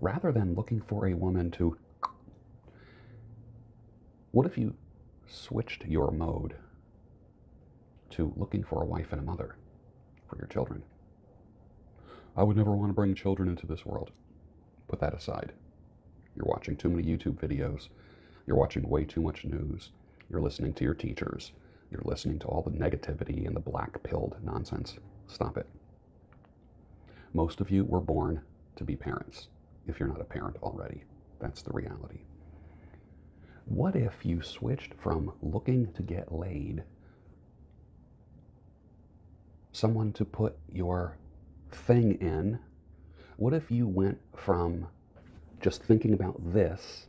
Rather than looking for a woman to, what if you switched your mode to looking for a wife and a mother for your children? I would never want to bring children into this world. Put that aside. You're watching too many YouTube videos. You're watching way too much news. You're listening to your teachers. You're listening to all the negativity and the black-pilled nonsense. Stop it. Most of you were born to be parents, if you're not a parent already. That's the reality. What if you switched from looking to get laid, someone to put your thing in? What if you went from just thinking about this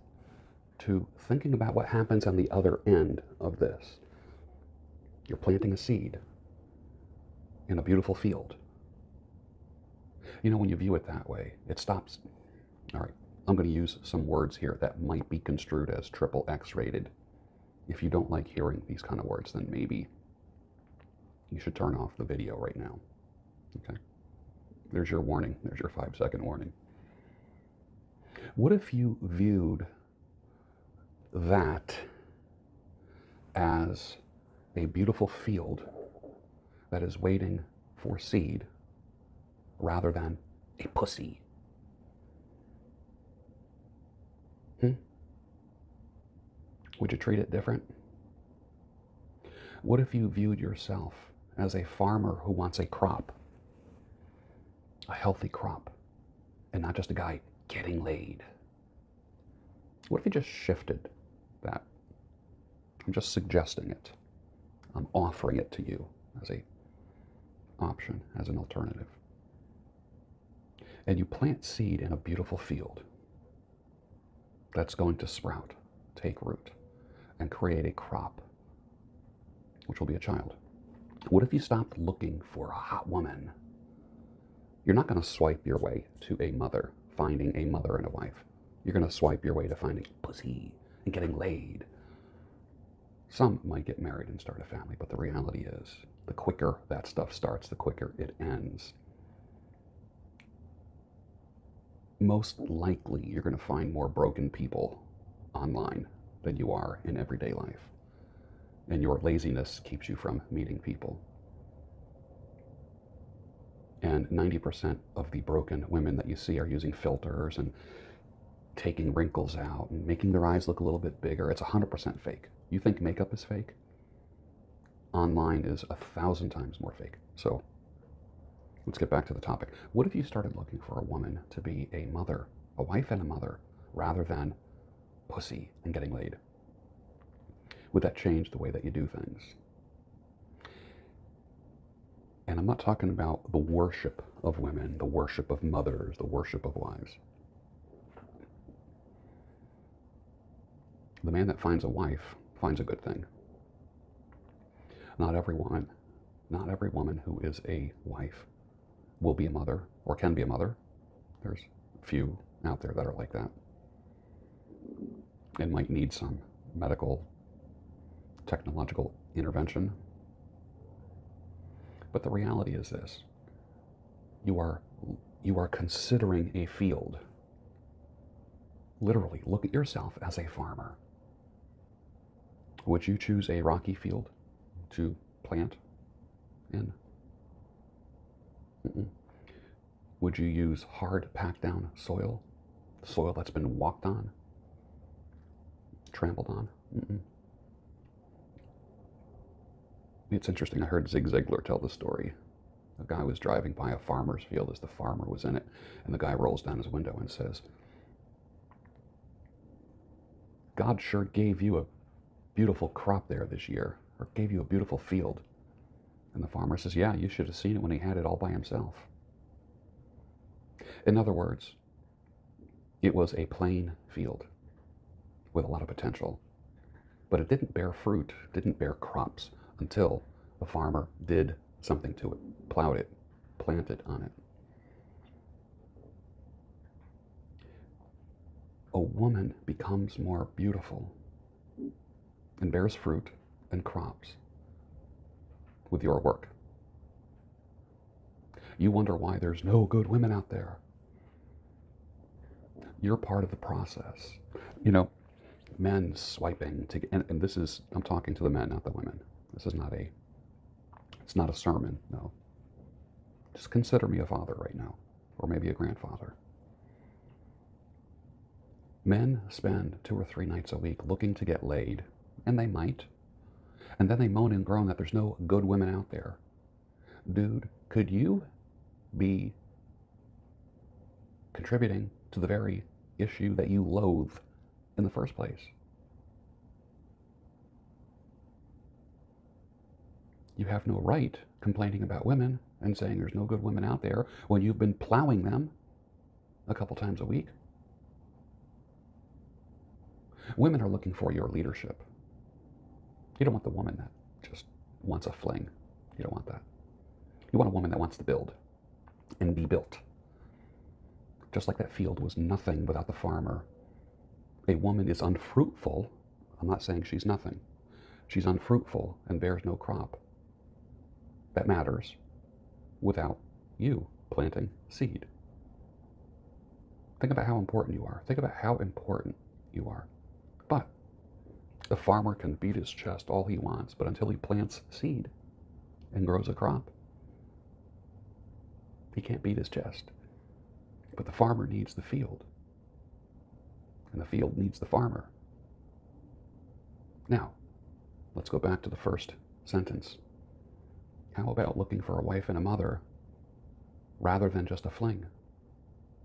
to thinking about what happens on the other end of this? You're planting a seed in a beautiful field. You know, when you view it that way, it stops. All right, I'm going to use some words here that might be construed as triple X rated. If you don't like hearing these kind of words, then maybe you should turn off the video right now. Okay? There's your warning. There's your 5-second warning. What if you viewed that as a beautiful field that is waiting for seed rather than a pussy? Would you treat it different? What if you viewed yourself as a farmer who wants a crop, a healthy crop, and not just a guy getting laid? What if you just shifted that? I'm just suggesting it. I'm offering it to you as an option, as an alternative. And you plant seed in a beautiful field that's going to sprout, take root, and create a crop, which will be a child. What if you stopped looking for a hot woman? You're not going to swipe your way to a mother, finding a mother and a wife. You're going to swipe your way to finding pussy and getting laid. Some might get married and start a family, but the reality is, the quicker that stuff starts, the quicker it ends. Most likely, you're going to find more broken people online than you are in everyday life. And your laziness keeps you from meeting people. And 90% of the broken women that you see are using filters and taking wrinkles out and making their eyes look a little bit bigger. It's 100% fake. You think makeup is fake? Online is 1,000 times more fake. So let's get back to the topic. What if you started looking for a woman to be a mother, a wife and a mother, rather than pussy and getting laid? Would that change the way that you do things? And I'm not talking about the worship of women, the worship of mothers, the worship of wives. The man that finds a wife finds a good thing. Not every woman who is a wife will be a mother or can be a mother. There's a few out there that are like that and might need some medical, technological intervention. But the reality is this: you are considering a field. Literally, look at yourself as a farmer. Would you choose a rocky field to plant in? Would you use hard, packed down soil? Soil that's been walked on? Trampled on? It's interesting. I heard Zig Ziglar tell the story. A guy was driving by a farmer's field as the farmer was in it, and the guy rolls down his window and says, God sure gave you a beautiful crop there this year, or gave you a beautiful field. And the farmer says, yeah, you should have seen it when he had it all by himself. In other words, it was a plain field with a lot of potential, but it didn't bear fruit, didn't bear crops until the farmer did something to it, plowed it, planted on it. A woman becomes more beautiful and bears fruit and crops with your work. You wonder why there's no good women out there. You're part of the process. You know, men swiping to, and this is, I'm talking to the men, not the women. This is not a, it's not a sermon, no. Just consider me a father right now, or maybe a grandfather. Men spend 2 or 3 nights a week looking to get laid, and they might. And then they moan and groan that there's no good women out there. Dude, could you be contributing to the very issue that you loathe in the first place? You have no right complaining about women and saying there's no good women out there when you've been plowing them a couple times a week. Women are looking for your leadership. You don't want the woman that just wants a fling. You don't want that. You want a woman that wants to build and be built. Just like that field was nothing without the farmer. A woman is unfruitful. I'm not saying she's nothing. She's unfruitful and bears no crop. That matters without you planting seed. Think about how important you are. Think about how important you are. But the farmer can beat his chest all he wants, but until he plants seed and grows a crop, he can't beat his chest. But the farmer needs the field, and the field needs the farmer. Now, let's go back to the first sentence. How about looking for a wife and a mother rather than just a fling,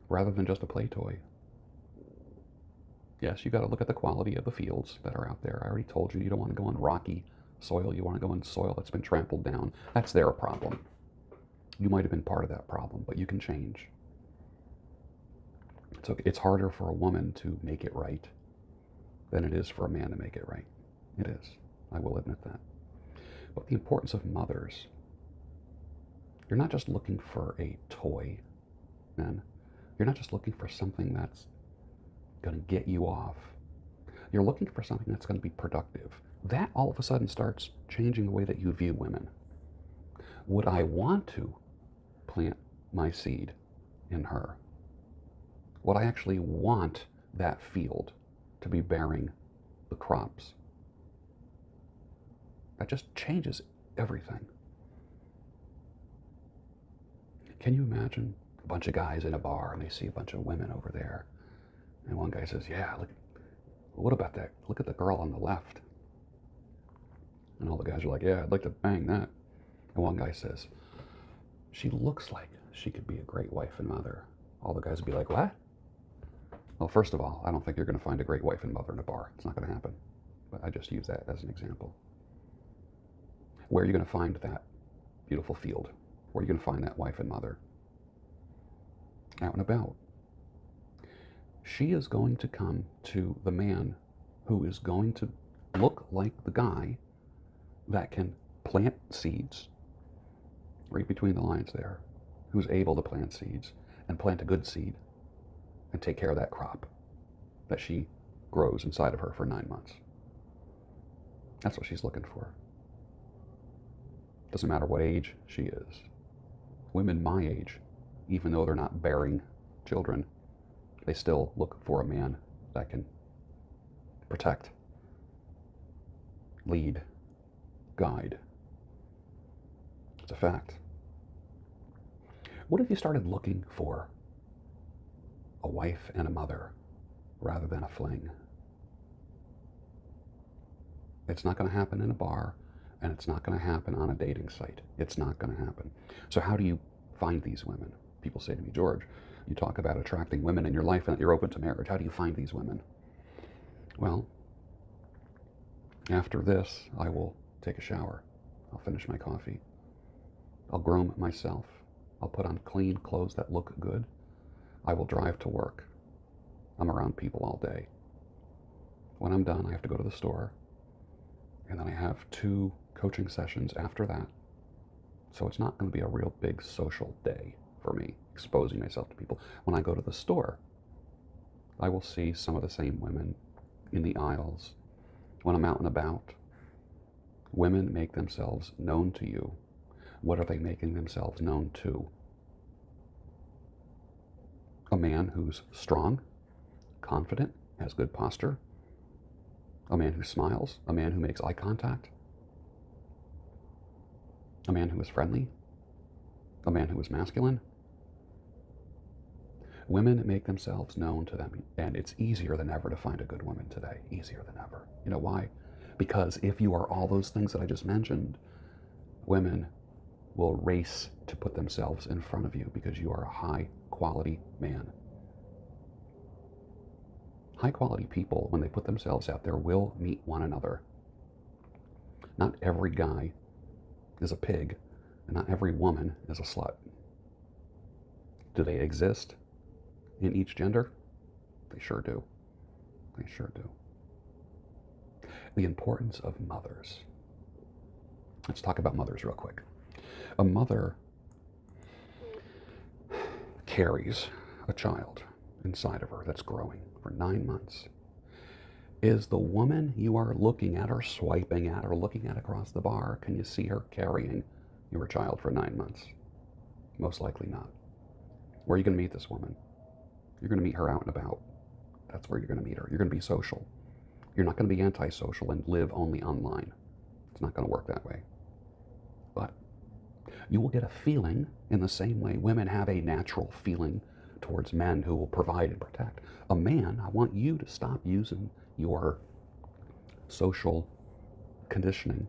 rather than just a play toy? Yes, you got to look at the quality of the fields that are out there. I already told you, you don't want to go on rocky soil. You want to go in soil that's been trampled down. That's their problem. You might have been part of that problem, but you can change. It's harder for a woman to make it right than it is for a man to make it right. It is. I will admit that. But the importance of mothers. You're not just looking for a toy, men. You're not just looking for something that's going to get you off. You're looking for something that's going to be productive. That all of a sudden starts changing the way that you view women. Would I want to plant my seed in her? Would I actually want that field to be bearing the crops? That just changes everything. Can you imagine a bunch of guys in a bar and they see a bunch of women over there? And one guy says, yeah, look, what about that? Look at the girl on the left. And all the guys are like, yeah, I'd like to bang that. And one guy says, she looks like she could be a great wife and mother. All the guys would be like, what? Well, first of all, I don't think you're going to find a great wife and mother in a bar. It's not going to happen. But I just use that as an example. Where are you going to find that beautiful field? Where are you going to find that wife and mother? Out and about. She is going to come to the man who is going to look like the guy that can plant seeds, right between the lines there, who's able to plant seeds and plant a good seed and take care of that crop that she grows inside of her for 9 months. That's what she's looking for. Doesn't matter what age she is. Women my age, even though they're not bearing children, they still look for a man that can protect, lead, guide. It's a fact. What if you started looking for a wife and a mother rather than a fling? It's not going to happen in a bar, and it's not going to happen on a dating site. It's not going to happen. So how do you find these women? People say to me, George, you talk about attracting women in your life and that you're open to marriage. How do you find these women? Well, after this, I will take a shower. I'll finish my coffee. I'll groom myself. I'll put on clean clothes that look good. I will drive to work. I'm around people all day. When I'm done, I have to go to the store. And then I have 2 coaching sessions after that. So it's not going to be a real big social day for me, exposing myself to people. When I go to the store, I will see some of the same women in the aisles. When I'm out and about, women make themselves known to you. What are they making themselves known to? A man who's strong, confident, has good posture, a man who smiles, a man who makes eye contact, a man who is friendly, a man who is masculine. Women make themselves known to them, and it's easier than ever to find a good woman today. Easier than ever. You know why? Because if you are all those things that I just mentioned, women will race to put themselves in front of you because you are a high quality man. High quality people, when they put themselves out there, will meet one another. Not every guy is a pig, and not every woman is a slut. Do they exist in each gender? They sure do. They sure do. The importance of mothers. Let's talk about mothers real quick. A mother carries a child inside of her that's growing for 9 months. Is the woman you are looking at or swiping at or looking at across the bar, can you see her carrying your child for 9 months? Most likely not. Where are you going to meet this woman? You're going to meet her out and about. That's where you're going to meet her. You're going to be social. You're not going to be antisocial and live only online. It's not going to work that way. But you will get a feeling in the same way women have a natural feeling towards men who will provide and protect. A man, I want you to stop using your social conditioning,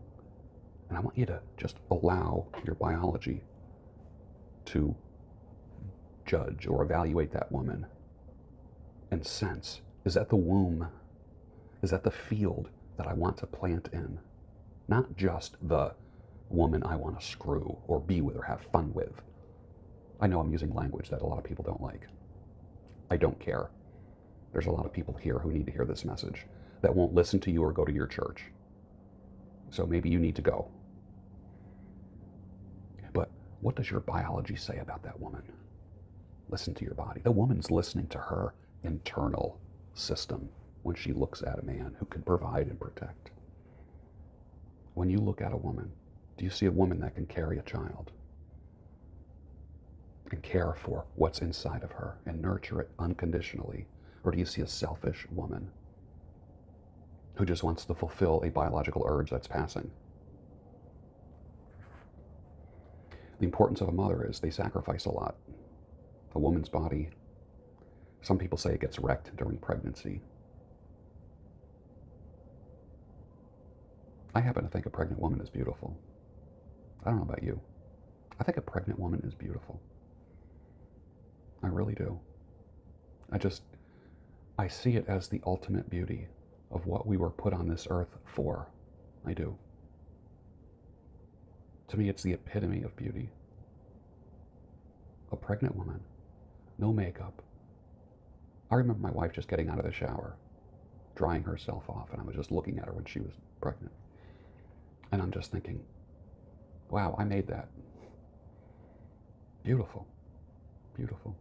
and I want you to just allow your biology to judge or evaluate that woman and sense, is that the womb? Is that the field that I want to plant in? Not just the woman I want to screw or be with or have fun with. I know I'm using language that a lot of people don't like. I don't care. There's a lot of people here who need to hear this message that won't listen to you or go to your church. So maybe you need to go. But what does your biology say about that woman? Listen to your body. The woman's listening to her internal system when she looks at a man who can provide and protect. When you look at a woman, do you see a woman that can carry a child and care for what's inside of her and nurture it unconditionally? Or do you see a selfish woman who just wants to fulfill a biological urge that's passing? The importance of a mother is they sacrifice a lot. A woman's body, some people say it gets wrecked during pregnancy. I happen to think a pregnant woman is beautiful. I don't know about you. I think a pregnant woman is beautiful. I really do. I see it as the ultimate beauty of what we were put on this earth for. I do. To me, it's the epitome of beauty. A pregnant woman, no makeup. I remember my wife just getting out of the shower, drying herself off, and I was just looking at her when she was pregnant. And I'm just thinking, wow, I made that. Beautiful. Beautiful.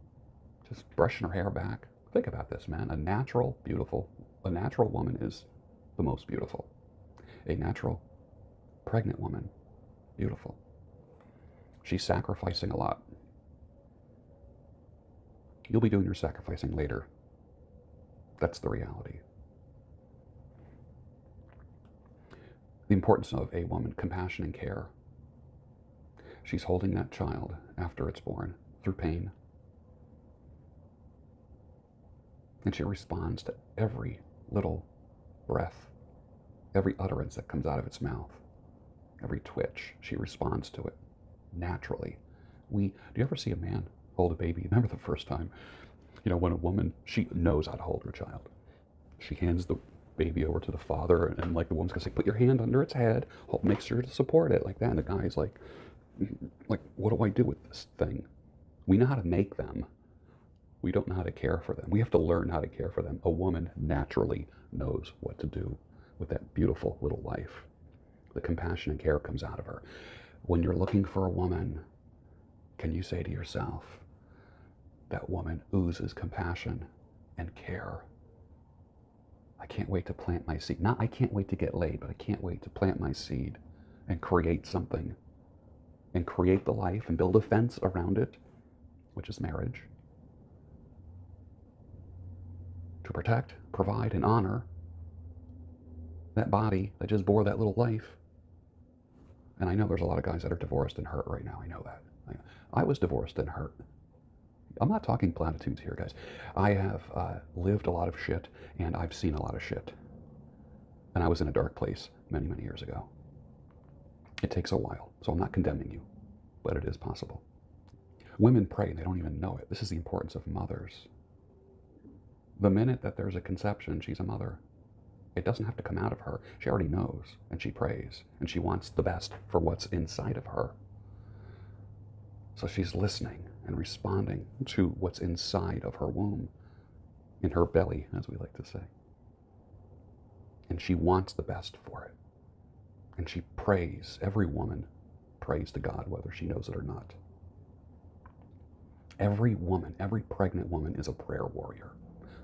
Just brushing her hair back. Think about this, man. A natural woman is the most beautiful. A natural pregnant woman, beautiful. She's sacrificing a lot. You'll be doing your sacrificing later. That's the reality. The importance of a woman, compassion and care. She's holding that child after it's born through pain. And she responds to every little breath, every utterance that comes out of its mouth, every twitch. She responds to it naturally. Do you ever see a man hold a baby? Remember the first time, when a woman, she knows how to hold her child. She hands the baby over to the father, and like the woman's gonna say, put your hand under its head, make sure to support it, like that. And the guy's like, what do I do with this thing? We know how to make them. We don't know how to care for them. We have to learn how to care for them. A woman naturally knows what to do with that beautiful little life. The compassion and care comes out of her. When you're looking for a woman, can you say to yourself, that woman oozes compassion and care. I can't wait to plant my seed. Not I can't wait to get laid, but I can't wait to plant my seed and create something. And create the life and build a fence around it, which is marriage. to protect, provide, and honor that body that just bore that little life. And I know there's a lot of guys that are divorced and hurt right now. I know that. I was divorced and hurt. I'm not talking platitudes here, guys. I have lived a lot of shit, and I've seen a lot of shit. And I was in a dark place many, many years ago. It takes a while, so I'm not condemning you, but it is possible. Women pray, and they don't even know it. This is the importance of mothers. The minute that there's a conception, she's a mother. It doesn't have to come out of her. She already knows, and she prays, and she wants the best for what's inside of her. So she's listening and responding to what's inside of her womb, in her belly, as we like to say. And she wants the best for it. And she prays. Every woman prays to God, whether she knows it or not. Every woman, every pregnant woman is a prayer warrior,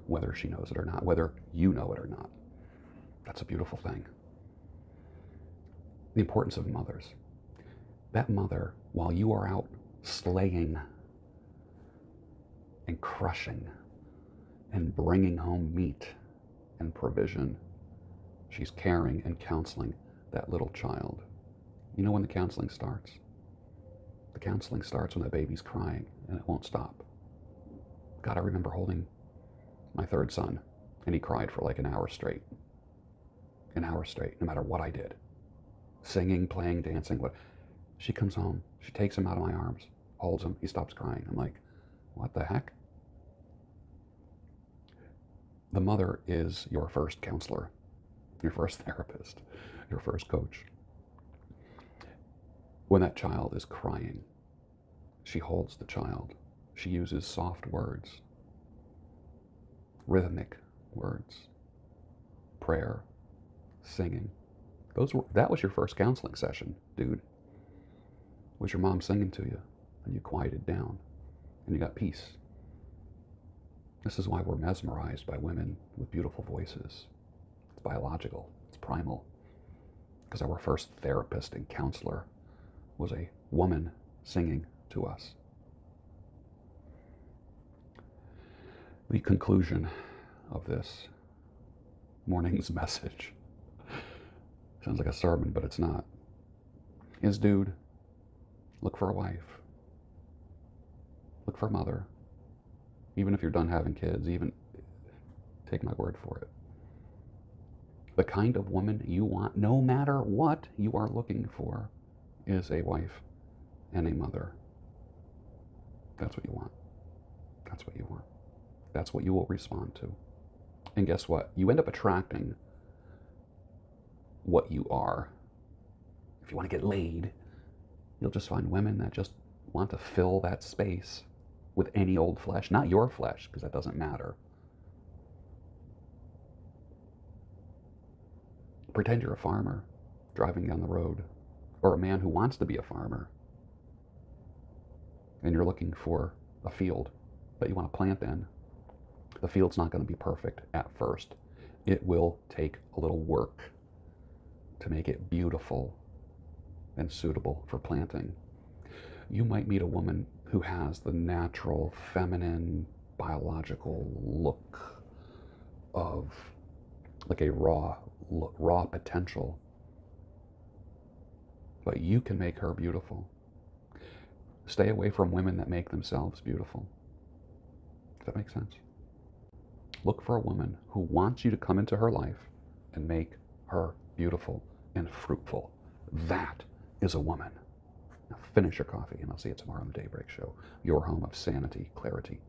whether she knows it or not, whether you know it or not. That's a beautiful thing. The importance of mothers. That mother, while you are out slaying and crushing and bringing home meat and provision, she's caring and counseling that little child. You know when the counseling starts? The counseling starts when that baby's crying, and it won't stop. God, I remember holding my third son, and he cried for like an hour straight. An hour straight, no matter what I did. Singing, playing, dancing. What? She comes home. She takes him out of my arms, holds him. He stops crying. I'm like, what the heck? The mother is your first counselor, your first therapist, your first coach. When that child is crying, she holds the child. She uses soft words, rhythmic words, prayer, singing. That was your first counseling session, dude. Was your mom singing to you, and you quieted down, and you got peace. This is why we're mesmerized by women with beautiful voices. It's biological. It's primal. Because our first therapist and counselor was a woman singing to us. The conclusion of this morning's message, sounds like a sermon, but it's not, is, dude, look for a wife. Look for a mother. Even if you're done having kids, even take my word for it. The kind of woman you want, no matter what you are looking for, is a wife and a mother. That's what you want. That's what you want. That's what you will respond to. And guess what? You end up attracting what you are. If you want to get laid, you'll just find women that just want to fill that space with any old flesh. Not your flesh, because that doesn't matter. Pretend you're a farmer driving down the road, or a man who wants to be a farmer, and you're looking for a field that you want to plant in. The field's not going to be perfect at first. It will take a little work to make it beautiful and suitable for planting. You might meet a woman who has the natural, feminine, biological look of like a raw potential. But you can make her beautiful. Stay away from women that make themselves beautiful. Does that make sense? Look for a woman who wants you to come into her life and make her beautiful and fruitful. That is a woman. Now finish your coffee, and I'll see you tomorrow on the Daybreak Show, your home of sanity, clarity,